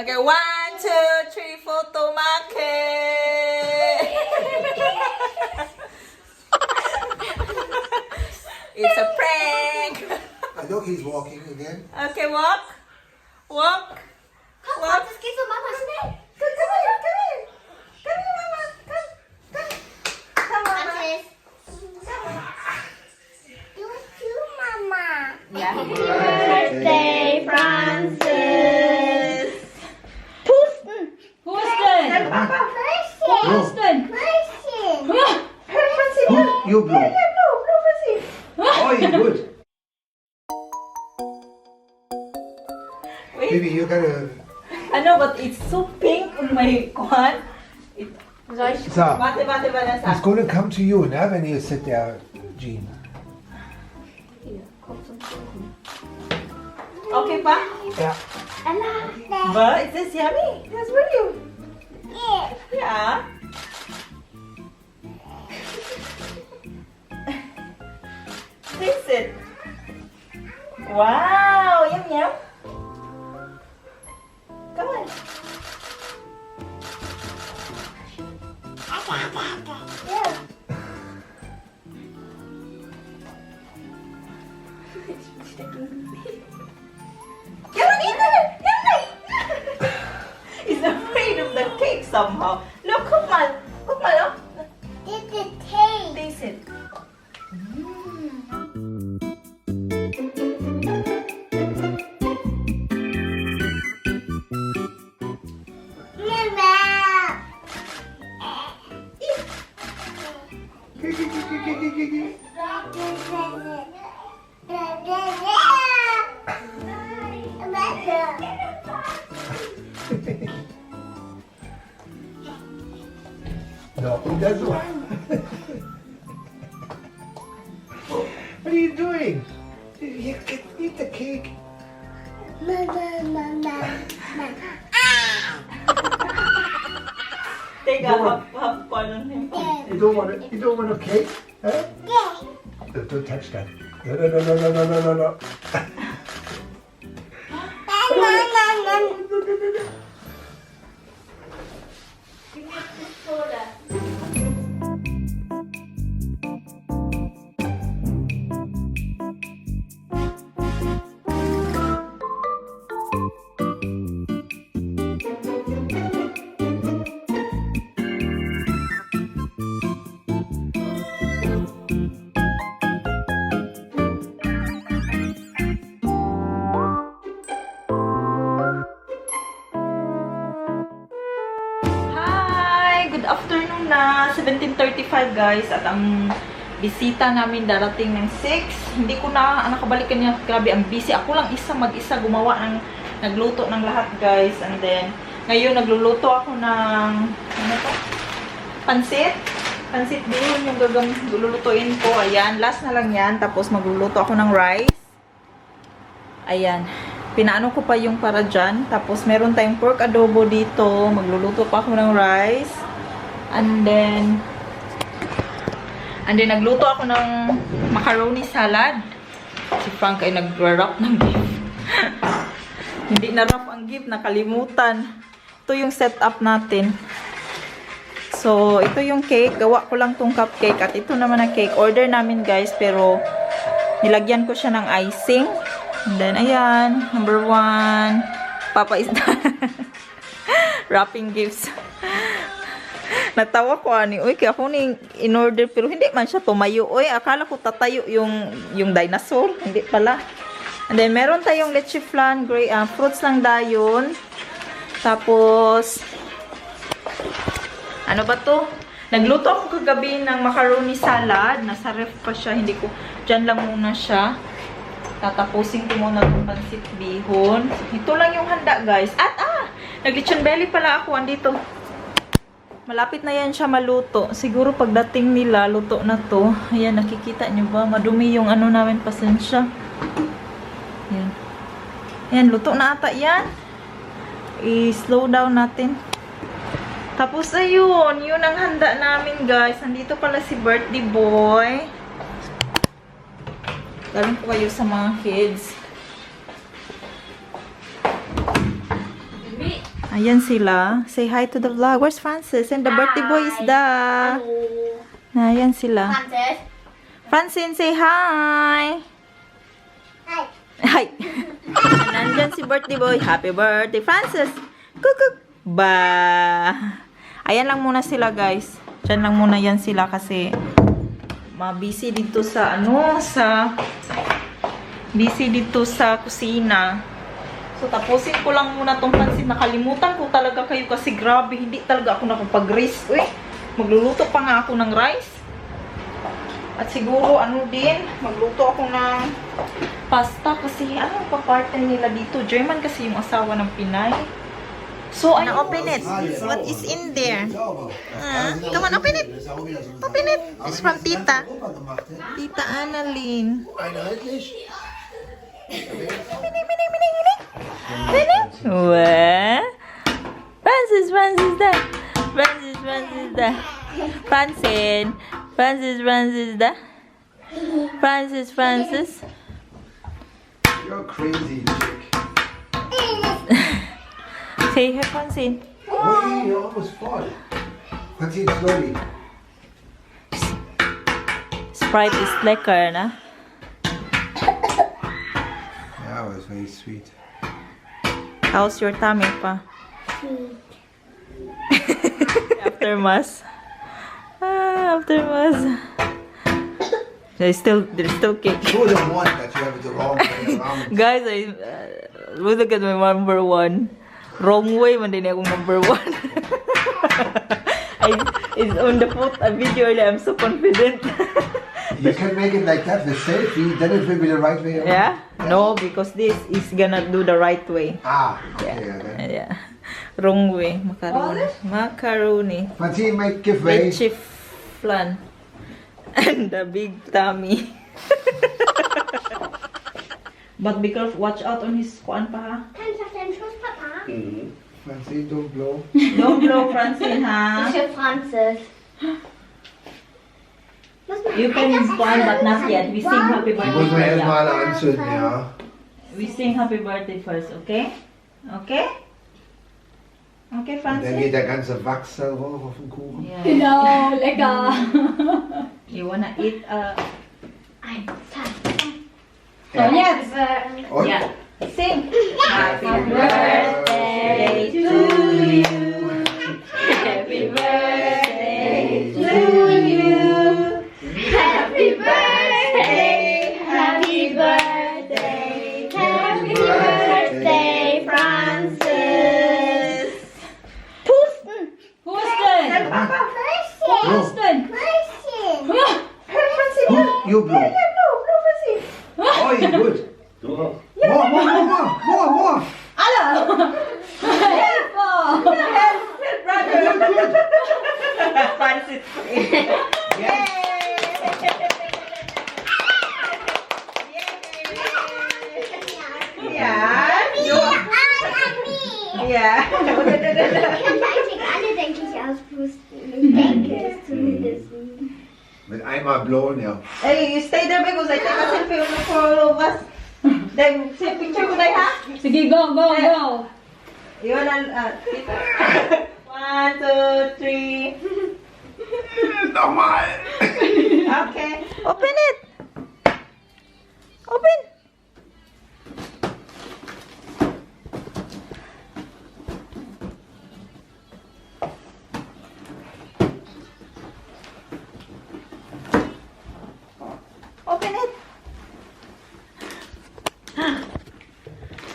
Okay, 1, 2, 3, photo make. It's a prank. Look, he's walking again. Okay, walk. Walk. Walk. Just give Mama snake. Come here, come here. Come here, Mama. Come. Come, Mama. Mama. Yeah. Birthday, Francis. Pusten. Tell Papa. Pusten. You blow. Yeah, blue, Francis. Oh, you're good. Wait. Maybe you gotta. I know, but it's so pink on my kwan. So, Warte ba nasa? it's gonna come to you now when you sit there, Jean. Okay pa? Yeah. But it says yummy. That's for you. Yeah. Taste it. Wow, yum yum. Come on. He's afraid of the cake somehow. Look, come on. Come on, look. Taste it. No, he doesn't want. What are you doing? You can eat the cake. Take a half part on him. You don't want it. You don't want a cake, huh? Don't touch that. No, no, no, no, no, no, no, no, no. Hi! Good afternoon na! 17:35 guys at ang bisita namin darating ng 6. Hindi ko na nakabalikan niya. Grabe, ang busy. Ako lang mag-isa gumawa ng nagluto ng lahat guys. And then, ngayon nagluluto ako ng ano to? Pansit. Pansit din yung lulutuin ko. Ayan, last na lang yan. Tapos magluluto ako ng rice. Ayan. Pinaano ko pa yung para dyan. Tapos, meron tayong pork adobo dito. Magluluto pa ako ng rice. And then, nagluto ako ng macaroni salad. Si Frank ay nag-wrap ng gift. Hindi na-wrap ang gift. Nakalimutan. Ito yung setup natin. So, ito yung cake. Gawa ko lang tong cupcake. At ito naman ang cake. Order namin guys. Pero, nilagyan ko siya ng icing. And then, ayan, number 1. Papa is wrapping gifts. Natawa ko, ani. Uy, kaya ako in-order, pero hindi man siya tumayo. Uy, akala ko tatayo yung dinosaur. Hindi pala. And then, meron tayong leche flan, fruits lang dayon. Tapos, ano ba to? Nagluto ako kagabi ng macaroni salad. Nasa ref pa siya. Hindi ko, dyan lang muna siya. Tatapusin ko muna ng pansit bihon. Ito lang yung handa, guys. At, nag-lechon belly pala ako. Andito. Malapit na yan siya maluto. Siguro pagdating nila, luto na to. Ayan, nakikita nyo ba? Madumi yung ano namin, pasensya. Ayan. Ayan, luto na ata yan. I-slow down natin. Tapos, ayun. Yun ang handa namin, guys. Nandito pala si birthday boy. Galing po kayo sa mga kids. Ayan sila. Say hi to the vlog. Where's Francis? And the birthday boy is the... Ayan sila. Francis. Francine, say hi! Hi. Hi! Nandyan si birthday boy. Happy birthday, Francis! Kukuk! Ba! Ayan lang muna sila, guys. Diyan lang muna yan sila kasi busy dito sa busy dito sa kusina. So, tapusin ko lang muna tong pansit. Nakalimutan ko talaga kayo kasi grabe, hindi talaga ako nakapag-risk. Uy, magluluto pa nga ako ng rice. At siguro, magluto ako ng pasta kasi, pa-partner nila dito? German kasi yung asawa ng Pinay. So, open it. What is in there? Come on, open it. Open it. It's from Tita. Tita Annalyn. What? Francis da. Francis. You're crazy, chick. Say hi, Francine. Oh, you almost fall. Francine, slowly. Sprite is lekker, na? That was very sweet. How's your tummy, pa? After mass. After mass. There's still cake. Who would have won that you have it the wrong way around? Guys, look at my number one. Wrong way, man din akong number one. It's on the video, I'm so confident. You can make it like that, the selfie, then it will be the right way around. Yeah? No, because this is gonna do the right way. Ah, okay, okay. Yeah. Wrong way. Macaroni. Francine, give way. Leche flan. And the big tummy. But be careful, watch out on his kuan pa ha. Francine, don't blow. Don't blow, Francine, ha? Ich bin Francis. You can kuan, but not yet. We sing happy Ich muss mir birthday. erstmal alle anzünden, ja. We sing happy birthday first, okay? Okay? Okay, Und dann Francine? geht der ganze Wachs da drauf auf den Kuchen. Yeah. Genau, lecker. You wanna eat Ein, zwei, Ja. Und jetzt. Und? yeah. Sing. Happy birthday to you. Happy birthday to you. Happy birthday, happy birthday, happy birthday, Francis. Pusten. Pusten. Pusten. You blow. Oh, you're good. More. Francis. Yeah. Alle denke ich auspusten. Ich denke es zumindest. Mit einmal blowen, ja. Hey, you stay there because I take a selfie for all of us. Then, take picture ko na ha? Sige, go. You wanna, 1, 2, 3. Nochmal. Okay. Open it. Open. Open it.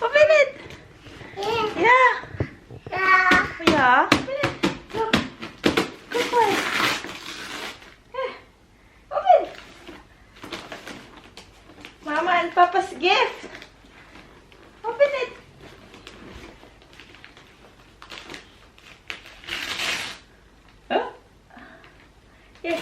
Open it. Yeah. Yeah. Open it. Look. Good boy. Open. Mama and Papa's gift. Open it. Huh? Yes.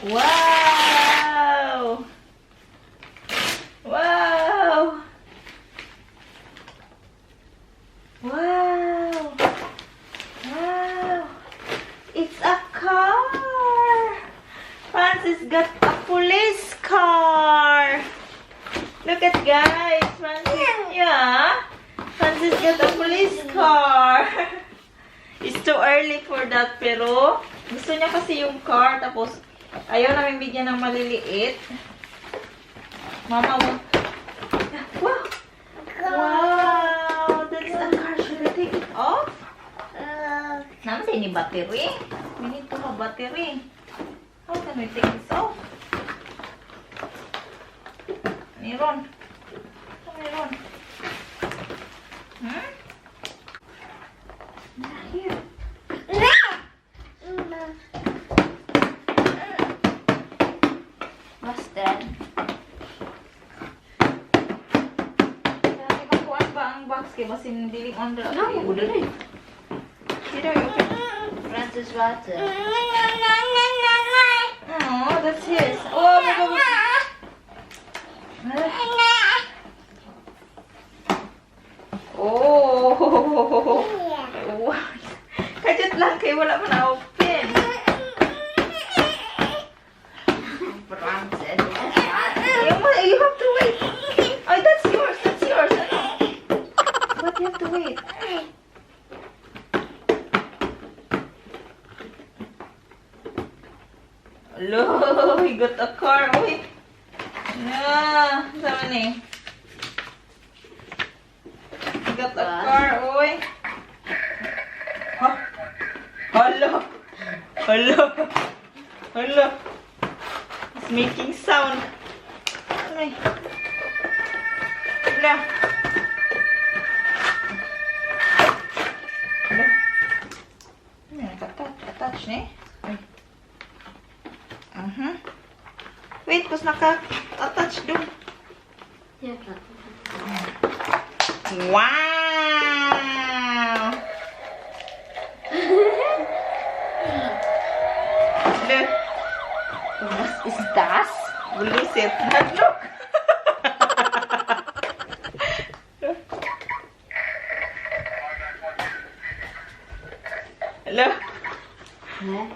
Wow! Wow! Francis. Yeah. Francis got a police car. It's too early for that, pero gusto niya kasi yung car, tapos ayaw namin bigyan ng maliliit. Mama mo. Wow! Wow! That's a car. Should I take it off? Naman sa ini battery. We need to have battery. How can we take this off? Meron. Meron. Hmm? Here. What's that? Dati kang kuwan ba ang box kay basin dilim under? No, udah deh. Here, open. Francis water. Oh, that's his. Oh, my God. Oh. Kajut lang kayo, wala mo na open. Francis. You have to wait. Oh, that's yours. That's yours. But you have to wait. Hello, he got a car. Wait. Yeah, sama ni. He got a car. Oy. Huh? Hello. Hello. Hello. It's making sound. Ay. Wala. Hello. Nakatouch ni. Ay. Wait, kus naka-attach doon. Ya, Francis. Wow! Look. Was is das? Belusip. Look. Hello? Hä?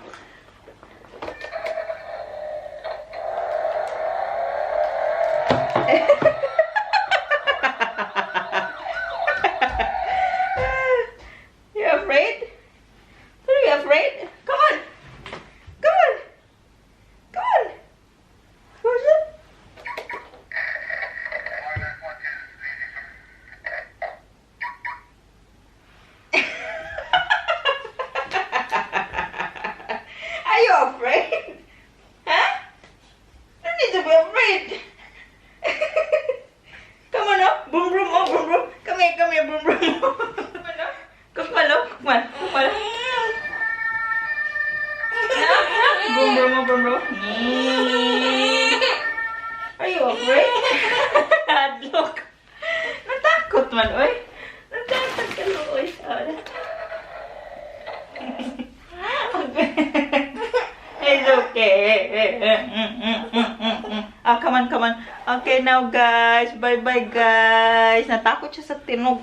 You afraid? Are you afraid? Come on. Come on. Come on. Who's it? Are you afraid? Huh? You need to be afraid. Come on up. Boom, boom, oh, boom, boom. Come here, boom, boom. Come on up. Come on up. Come on. Come on. Boom, boom, oh, boom, boom. Are you afraid? Look. Natakot man, oy. Natakot ka, oy. It's okay. Ah, come on, come on. Okay, now guys. Bye-bye, guys. Natakot siya sa tinog.